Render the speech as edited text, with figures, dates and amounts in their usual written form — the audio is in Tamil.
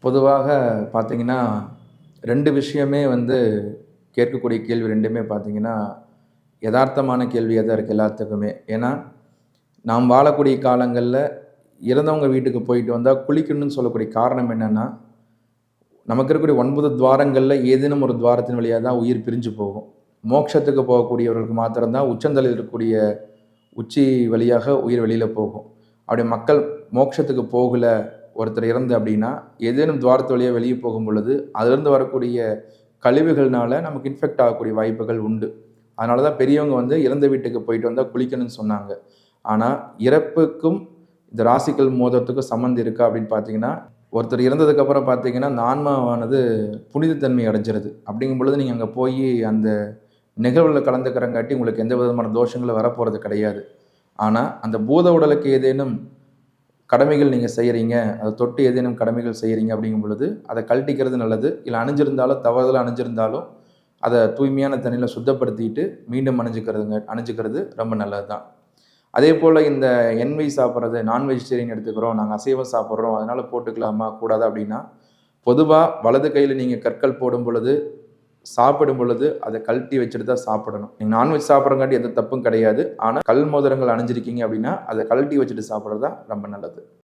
பொதுவாக பார்த்தீங்கன்னா, 2 விஷயமே கேட்கக்கூடிய கேள்வி 2மே பார்த்தீங்கன்னா, எதார்த்தமான கேள்வியா தான் இருக்கு எல்லாத்துக்குமே. ஏன்னா, நாம் வாழக்கூடிய காலங்கள்ல இறந்தவங்க வீட்டுக்கு போயிட்டு வந்தா குளிக்கணும்னு சொல்லக்கூடிய காரணம் என்னன்னா, நமக்கு இருக்கக்கூடிய 9 துவாரங்கள்ல ஏதேனும் ஒரு துவாரத்தின் வழியா தான் உயிர் பிரிஞ்சு போகும். மோட்சத்துக்கு போகக்கூடியவர்களுக்கு மாத்திரம் தான் உச்சந்தலையில் இருக்கக்கூடிய உச்சி வழியாக உயிர் வெளியில போகும். அப்படி மக்கள் மோட்சத்துக்கு போகல, ஒருத்தர் இறந்து அப்படின்னா, ஏதேனும் துவாரத்து வழியா வெளிய போகும் பொழுது, அதிலிருந்து வரக்கூடிய கழிவுகள்னால நமக்கு இன்ஃபெக்ட் ஆகக்கூடிய வாய்ப்புகள் உண்டு. அதனால தான் பெரியவங்க இறந்த வீட்டுக்கு போயிட்டு வந்தா குளிக்கணும்னு சொன்னாங்க. ஆனா, இறப்புக்கும் இந்த ராசிக்கல் மோதுறதுக்கும் சம்மந்தம் இருக்கா அப்படின்னு பார்த்தீங்கன்னா, ஒருத்தர் இறந்ததுக்கப்புறம் பார்த்தீங்கன்னா, அந்த ஆன்மாவானது புனிதத்தன்மை அடைஞ்சிருது. அப்படிங்கும் பொழுது நீங்க அங்க போயி அந்த நிகழ்வுல கலந்துக்கிறங்காட்டி உங்களுக்கு எந்த விதமான தோஷங்களும் வரப்போறது கிடையாது. ஆனா, அந்த பூத உடலுக்கு ஏதேனும் கடமைகள் நீங்க செய்றீங்க, அத தொட்டு ஏதேனும் கடமைகள் செய்றீங்க அப்படிங்கும் பொழுது, அத கழட்டிக்கிறது நல்லது. இல்ல அணிஞ்சிருந்தாலும் தவறுதலா அணிஞ்சிருந்தாலும், அத தூய்மையான தண்ணீல சுத்தப்படுத்திட்டு மீண்டும் அணிஞ்சுக்கிறது ரொம்ப நல்லது தான். அதேபோல இந்த என்வி சாப்பிடுறது, நான் வெஜிடேரியன் எடுத்துக்கிறோம், நாங்க அசைவம் சாப்பிடுறோம், அதனால போட்டுக்கலாமா? கூடாதா? அப்படின்னா, பொதுவா வலது கையில நீங்க கற்கள் போடும் பொழுது, சாப்பிடும் பொழுது அத கழட்டி வச்சுட்டு தான் சாப்பிடணும். நீங்க நான்வெஜ் சாப்பிடுறங்காட்டி எந்த தப்பும் கிடையாது. ஆனா, கல் மோதிரங்கள் அணிஞ்சிருக்கீங்க அப்படின்னா, அத கழட்டி வச்சுட்டு சாப்பிடுறது தான் ரொம்ப நல்லது.